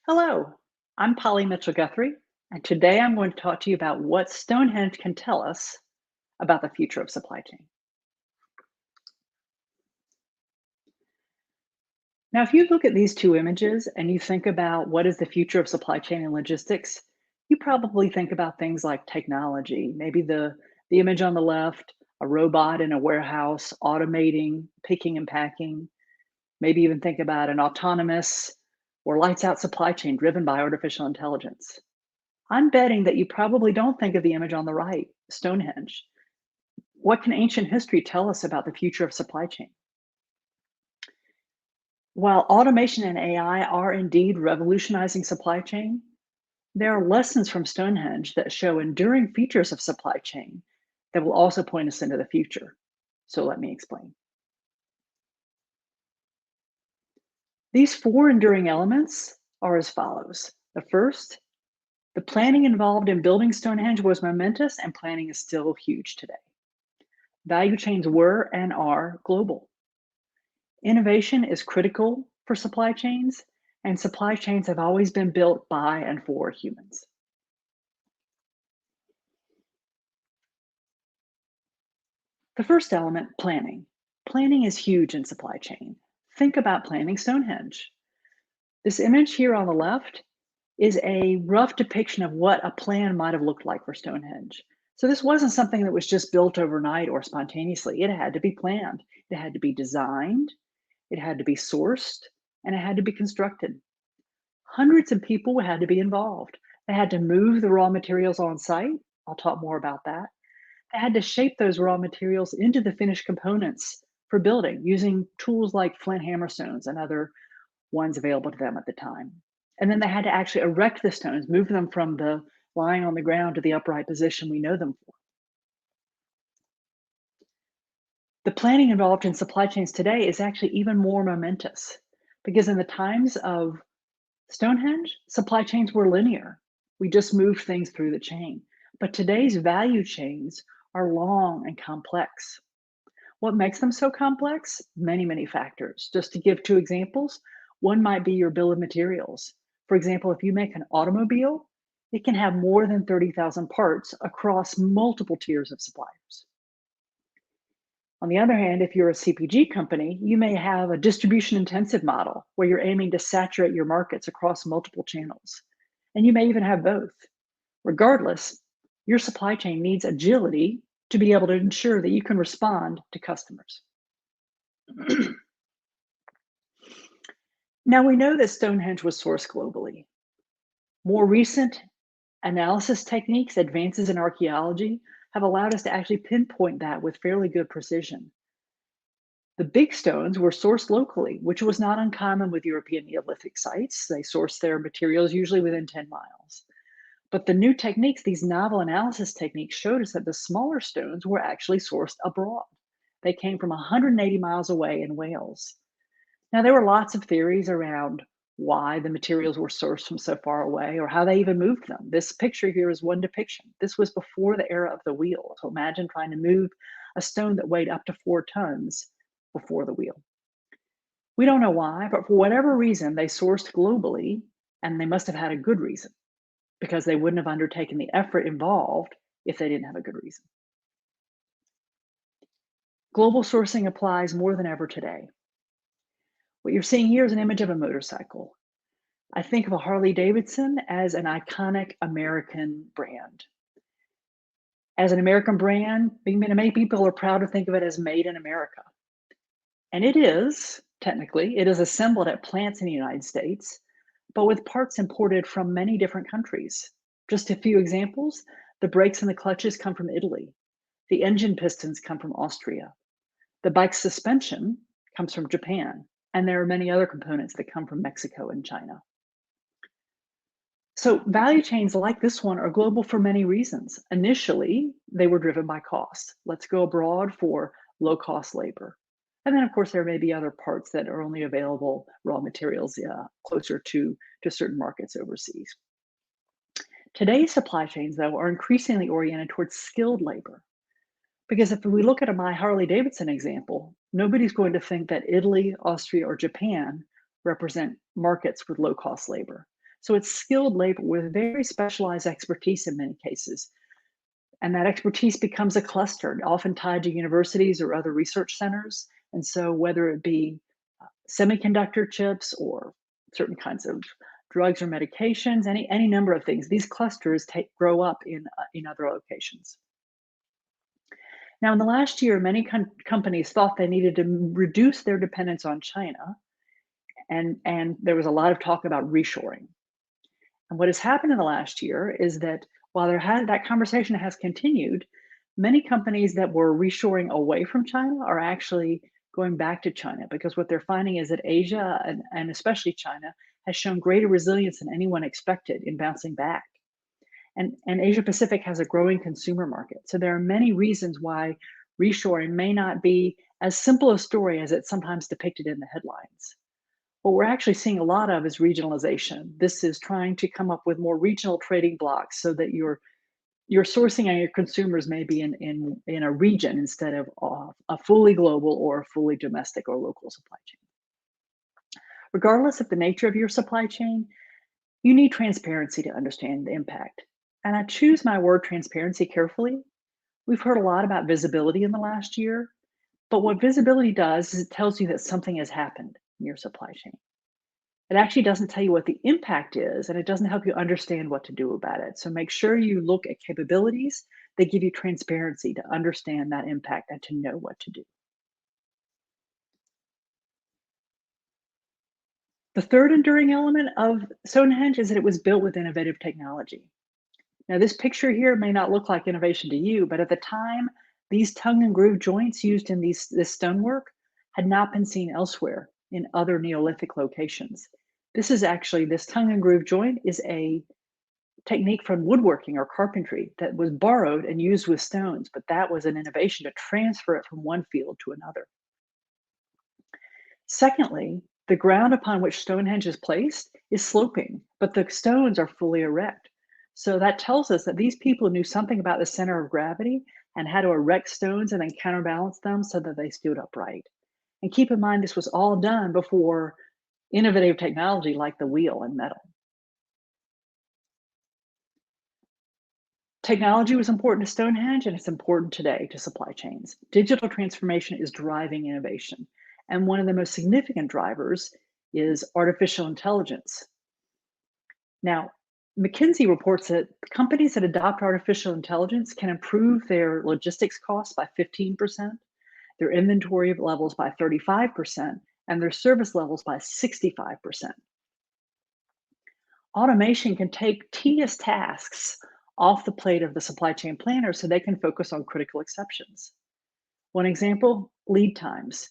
Hello, I'm Polly Mitchell-Guthrie, and today I'm going to talk to you about what Stonehenge can tell us about the future of supply chain. Now, if you look at these two images and you think about what is the future of supply chain and logistics, you probably think about things like technology, maybe the image on the left, a robot in a warehouse automating picking and packing, maybe even think about an autonomous or lights out supply chain driven by artificial intelligence. I'm betting that you probably don't think of the image on the right, Stonehenge. What can ancient history tell us about the future of supply chain? While automation and AI are indeed revolutionizing supply chain, there are lessons from Stonehenge that show enduring features of supply chain that will also point us into the future. So let me explain. These four enduring elements are as follows. The first, the planning involved in building Stonehenge was momentous, and planning is still huge today. Value chains were and are global. Innovation is critical for supply chains, and supply chains have always been built by and for humans. The first element, planning. Planning is huge in supply chain. Think about planning Stonehenge. This image here on the left is a rough depiction of what a plan might have looked like for Stonehenge. So this wasn't something that was just built overnight or spontaneously. It had to be planned. It had to be designed. It had to be sourced, and it had to be constructed. Hundreds of people had to be involved. They had to move the raw materials on site. I'll talk more about that. They had to shape those raw materials into the finished components for building using tools like flint hammerstones and other ones available to them at the time. And then they had to actually erect the stones, move them from the lying on the ground to the upright position we know them for. The planning involved in supply chains today is actually even more momentous because in the times of Stonehenge, supply chains were linear. We just moved things through the chain. But today's value chains are long and complex. What makes them so complex? Many, many factors. Just to give two examples, one might be your bill of materials. For example, if you make an automobile, it can have more than 30,000 parts across multiple tiers of suppliers. On the other hand, if you're a CPG company, you may have a distribution intensive model where you're aiming to saturate your markets across multiple channels. And you may even have both. Regardless, your supply chain needs agility to be able to ensure that you can respond to customers. Now we know that Stonehenge was sourced globally. More recent analysis techniques, advances in archaeology, have allowed us to actually pinpoint that with fairly good precision. The big stones were sourced locally, which was not uncommon with European Neolithic sites. They sourced their materials usually within 10 miles. But the new techniques, these novel analysis techniques, showed us that the smaller stones were actually sourced abroad. They came from 180 miles away in Wales. Now, there were lots of theories around why the materials were sourced from so far away or how they even moved them. This picture here is one depiction. This was before the era of the wheel. So imagine trying to move a stone that weighed up to 4 tons before the wheel. We don't know why, but for whatever reason, they sourced globally, and they must have had a good reason because they wouldn't have undertaken the effort involved if they didn't have a good reason. Global sourcing applies more than ever today. What you're seeing here is an image of a motorcycle. I think of a Harley-Davidson as an iconic American brand. As an American brand, many people are proud to think of it as made in America. And it is, technically, it is assembled at plants in the United States, but with parts imported from many different countries. Just a few examples, the brakes and the clutches come from Italy. The engine pistons come from Austria. The bike suspension comes from Japan. And there are many other components that come from Mexico and China. So value chains like this one are global for many reasons. Initially, they were driven by cost. Let's go abroad for low-cost labor. And then, of course, there may be other parts that are only available, raw materials closer to certain markets overseas. Today's supply chains, though, are increasingly oriented towards skilled labor. Because if we look at my Harley-Davidson example, nobody's going to think that Italy, Austria, or Japan represent markets with low-cost labor. So it's skilled labor with very specialized expertise in many cases. And that expertise becomes a cluster, often tied to universities or other research centers. And so whether it be semiconductor chips or certain kinds of drugs or medications, any number of things, these clusters grow up in other locations. Now, in the last year, many companies thought they needed to reduce their dependence on China, and there was a lot of talk about reshoring. And what has happened in the last year is that while that conversation has continued, many companies that were reshoring away from China are actually going back to China because what they're finding is that Asia and especially China has shown greater resilience than anyone expected in bouncing back. And Asia Pacific has a growing consumer market. So there are many reasons why reshoring may not be as simple a story as it's sometimes depicted in the headlines. What we're actually seeing a lot of is regionalization. This is trying to come up with more regional trading blocks so that your sourcing and your consumers may be in a region instead of a fully global or a fully domestic or local supply chain. Regardless of the nature of your supply chain, you need transparency to understand the impact. And I choose my word transparency carefully. We've heard a lot about visibility in the last year, but what visibility does is it tells you that something has happened in your supply chain. It actually doesn't tell you what the impact is, and it doesn't help you understand what to do about it. So make sure you look at capabilities that give you transparency to understand that impact and to know what to do. The third enduring element of Stonehenge is that it was built with innovative technology. Now, this picture here may not look like innovation to you, but at the time, these tongue and groove joints used in this stonework had not been seen elsewhere in other Neolithic locations. This tongue and groove joint is a technique from woodworking or carpentry that was borrowed and used with stones, but that was an innovation to transfer it from one field to another. Secondly, the ground upon which Stonehenge is placed is sloping, but the stones are fully erect. So that tells us that these people knew something about the center of gravity and how to erect stones and then counterbalance them so that they stood upright. And keep in mind, this was all done before innovative technology like the wheel and metal. Technology was important to Stonehenge, and it's important today to supply chains. Digital transformation is driving innovation. And one of the most significant drivers is artificial intelligence. Now, McKinsey reports that companies that adopt artificial intelligence can improve their logistics costs by 15%, their inventory levels by 35%, and their service levels by 65%. Automation can take tedious tasks off the plate of the supply chain planner so they can focus on critical exceptions. One example, lead times.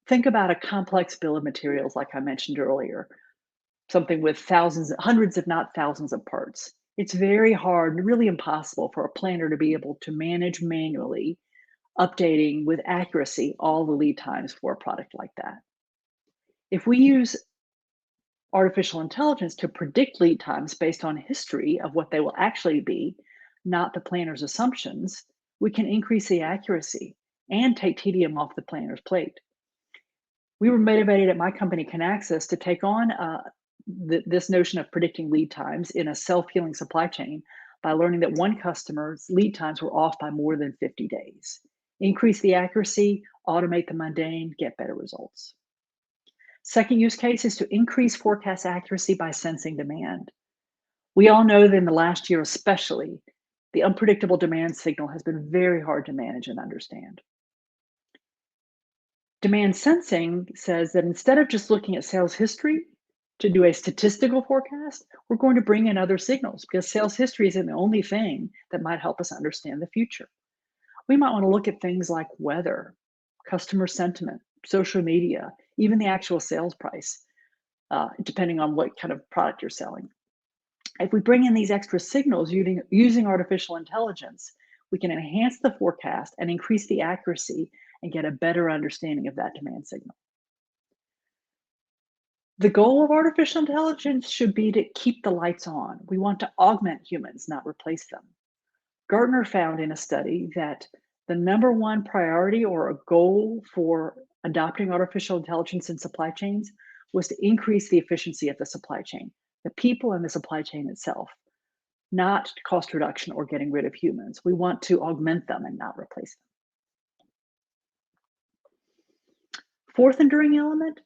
Think about a complex bill of materials, like I mentioned earlier, something with thousands, hundreds, if not thousands of parts. It's very hard, really impossible for a planner to be able to manage manually, updating with accuracy all the lead times for a product like that. If we use artificial intelligence to predict lead times based on history of what they will actually be, not the planner's assumptions, we can increase the accuracy and take tedium off the planner's plate. We were motivated at my company, Kinaxis, to take on this notion of predicting lead times in a self-healing supply chain by learning that one customer's lead times were off by more than 50 days. Increase the accuracy, automate the mundane, get better results. Second use case is to increase forecast accuracy by sensing demand. We all know that in the last year especially, the unpredictable demand signal has been very hard to manage and understand. Demand sensing says that instead of just looking at sales history to do a statistical forecast, we're going to bring in other signals because sales history isn't the only thing that might help us understand the future. We might want to look at things like weather, customer sentiment, social media, even the actual sales price, depending on what kind of product you're selling. If we bring in these extra signals using artificial intelligence, we can enhance the forecast and increase the accuracy and get a better understanding of that demand signal. The goal of artificial intelligence should be to keep the lights on. We want to augment humans, not replace them. Gartner found in a study that the number one priority or a goal for adopting artificial intelligence in supply chains was to increase the efficiency of the supply chain, the people and the supply chain itself, not cost reduction or getting rid of humans. We want to augment them and not replace them. Fourth enduring element,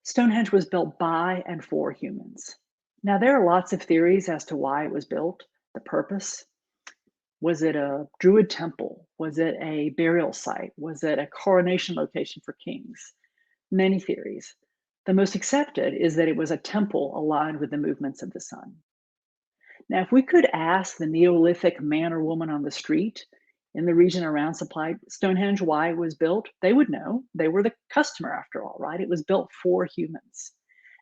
Stonehenge was built by and for humans. Now, there are lots of theories as to why it was built, the purpose. Was it a Druid temple? Was it a burial site? Was it a coronation location for kings? Many theories. The most accepted is that it was a temple aligned with the movements of the sun. Now, if we could ask the Neolithic man or woman on the street in the region around Stonehenge why it was built, they would know. They were the customer after all, right? It was built for humans.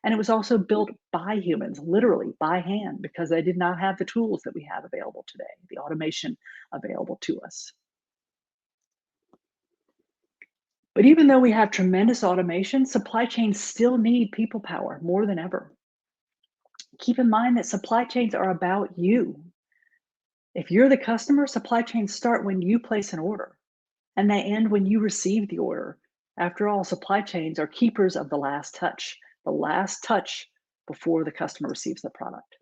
And it was also built by humans, literally by hand, because they did not have the tools that we have available today, the automation available to us. But even though we have tremendous automation, supply chains still need people power more than ever. Keep in mind that supply chains are about you. If you're the customer, supply chains start when you place an order and they end when you receive the order. After all, supply chains are keepers of the last touch before the customer receives the product.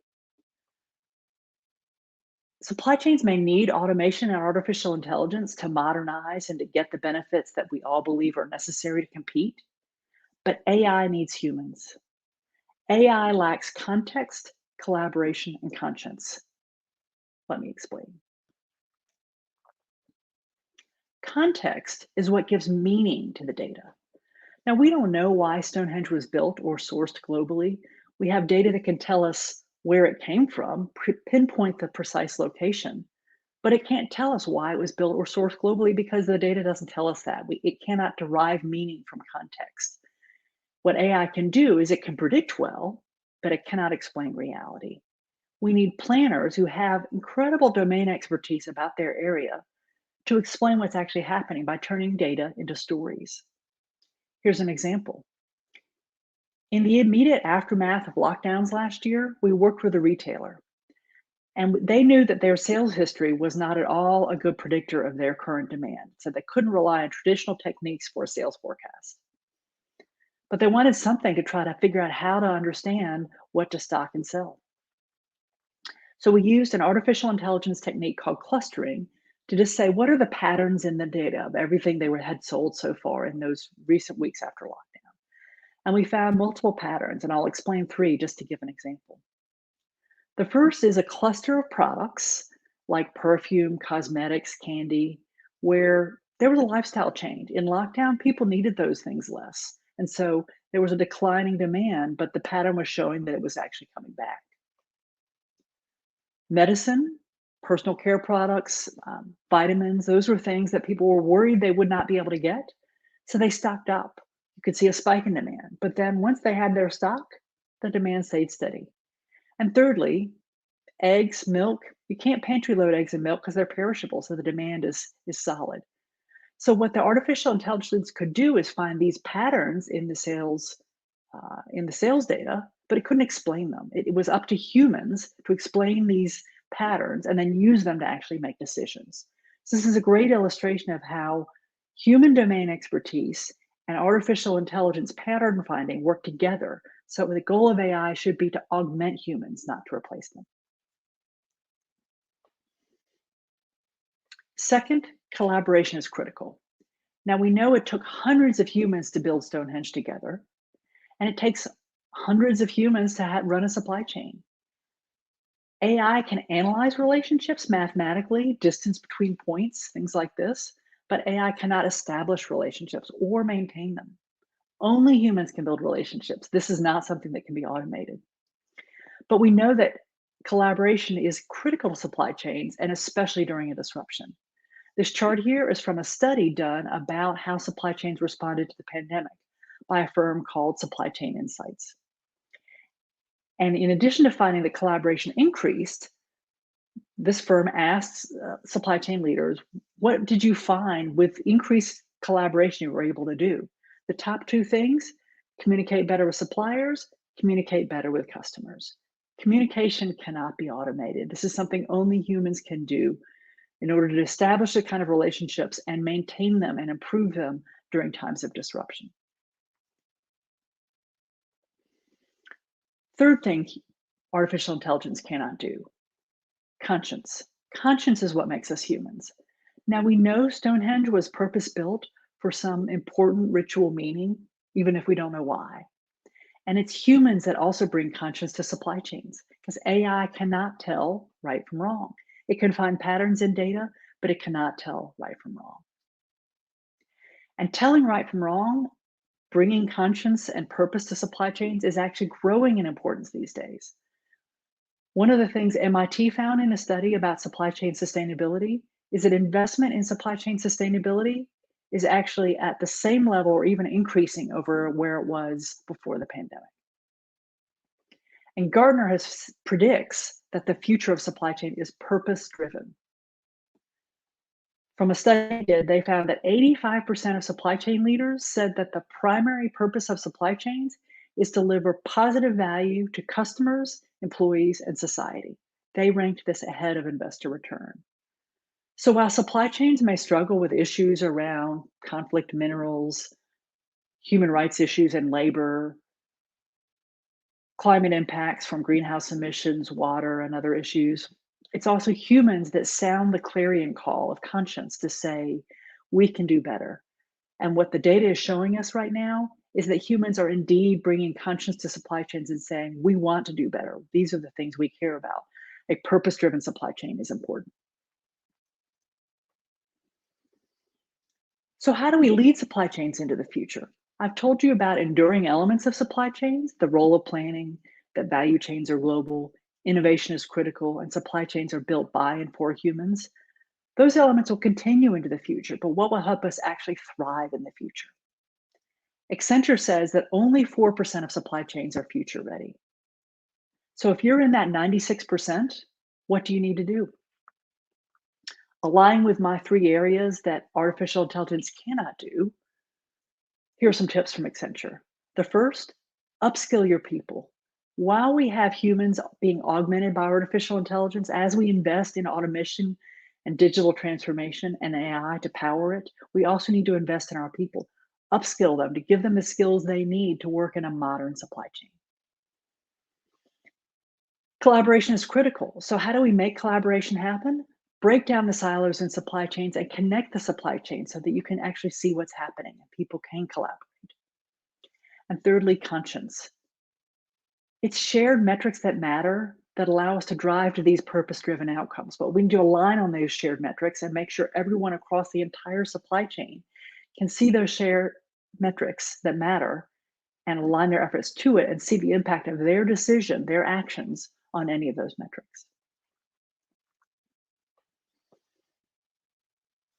Supply chains may need automation and artificial intelligence to modernize and to get the benefits that we all believe are necessary to compete, but AI needs humans. AI lacks context, collaboration, and conscience. Let me explain. Context is what gives meaning to the data. Now, we don't know why Stonehenge was built or sourced globally. We have data that can tell us where it came from, pinpoint the precise location, but it can't tell us why it was built or sourced globally because the data doesn't tell us that. It cannot derive meaning from context. What AI can do is it can predict well, but it cannot explain reality. We need planners who have incredible domain expertise about their area to explain what's actually happening by turning data into stories. Here's an example. In the immediate aftermath of lockdowns last year, we worked with a retailer, and they knew that their sales history was not at all a good predictor of their current demand, so they couldn't rely on traditional techniques for a sales forecast. But they wanted something to try to figure out how to understand what to stock and sell. So we used an artificial intelligence technique called clustering to just say, what are the patterns in the data of everything they had sold so far in those recent weeks after lockdown? And we found multiple patterns, and I'll explain three just to give an example. The first is a cluster of products like perfume, cosmetics, candy, where there was a lifestyle change. In lockdown, people needed those things less. And so there was a declining demand, but the pattern was showing that it was actually coming back. Medicine, personal care products, vitamins, those were things that people were worried they would not be able to get. So they stocked up. You could see a spike in demand. But then once they had their stock, the demand stayed steady. And thirdly, eggs, milk, you can't pantry load eggs and milk because they're perishable. So the demand is solid. So what the artificial intelligence could do is find these patterns in the sales data, but it couldn't explain them. It was up to humans to explain these patterns and then use them to actually make decisions. So this is a great illustration of how human domain expertise and artificial intelligence pattern finding work together. So the goal of AI should be to augment humans, not to replace them. Second, collaboration is critical. Now we know it took hundreds of humans to build Stonehenge together, and it takes hundreds of humans to run a supply chain. AI can analyze relationships mathematically, distance between points, things like this, but AI cannot establish relationships or maintain them. Only humans can build relationships. This is not something that can be automated. But we know that collaboration is critical to supply chains, and especially during a disruption. This chart here is from a study done about how supply chains responded to the pandemic by a firm called Supply Chain Insights. And in addition to finding that collaboration increased, this firm asked supply chain leaders, what did you find with increased collaboration you were able to do? The top two things: communicate better with suppliers, communicate better with customers. Communication cannot be automated. This is something only humans can do in order to establish the kind of relationships and maintain them and improve them during times of disruption. Third thing, artificial intelligence cannot do. Conscience. Conscience is what makes us humans. Now, we know Stonehenge was purpose-built for some important ritual meaning, even if we don't know why. And it's humans that also bring conscience to supply chains, because AI cannot tell right from wrong. It can find patterns in data, but it cannot tell right from wrong. And telling right from wrong, bringing conscience and purpose to supply chains is actually growing in importance these days. One of the things MIT found in a study about supply chain sustainability is that investment in supply chain sustainability is actually at the same level or even increasing over where it was before the pandemic. And Gardner predicts that the future of supply chain is purpose driven. From a study they did, they found that 85% of supply chain leaders said that the primary purpose of supply chains is to deliver positive value to customers, employees, and society. They ranked this ahead of investor return. So while supply chains may struggle with issues around conflict minerals, human rights issues and labor, climate impacts from greenhouse emissions, water, and other issues, it's also humans that sound the clarion call of conscience to say, we can do better. And what the data is showing us right now is that humans are indeed bringing conscience to supply chains and saying, we want to do better. These are the things we care about. A purpose-driven supply chain is important. So how do we lead supply chains into the future? I've told you about enduring elements of supply chains, the role of planning, that value chains are global, innovation is critical, and supply chains are built by and for humans. Those elements will continue into the future, but what will help us actually thrive in the future? Accenture says that only 4% of supply chains are future ready. So if you're in that 96%, what do you need to do? Align with my 3 areas that artificial intelligence cannot do. Here are some tips from Accenture. The first, upskill your people. While we have humans being augmented by artificial intelligence, as we invest in automation and digital transformation and AI to power it, we also need to invest in our people, upskill them to give them the skills they need to work in a modern supply chain. Collaboration is critical. So how do we make collaboration happen? Break down the silos in supply chains and connect the supply chain so that you can actually see what's happening and people can collaborate. And thirdly, conscience. It's shared metrics that matter that allow us to drive to these purpose-driven outcomes. But we need to align on those shared metrics and make sure everyone across the entire supply chain can see those shared metrics that matter and align their efforts to it and see the impact of their decision, their actions on any of those metrics.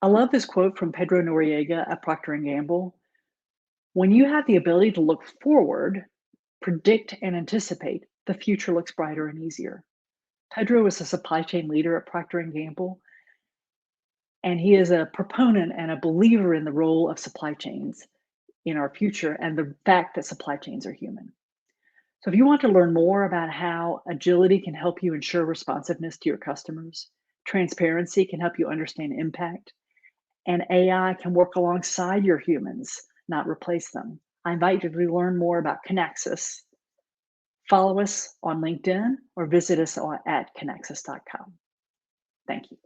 I love this quote from Pedro Noriega at Procter & Gamble. When you have the ability to look forward, predict and anticipate, the future looks brighter and easier. Pedro is a supply chain leader at Procter & Gamble, and he is a proponent and a believer in the role of supply chains in our future and the fact that supply chains are human. So if you want to learn more about how agility can help you ensure responsiveness to your customers, transparency can help you understand impact, and AI can work alongside your humans, not replace them, I invite you to learn more about Kinaxis. Follow us on LinkedIn or visit us at kinaxis.com. Thank you.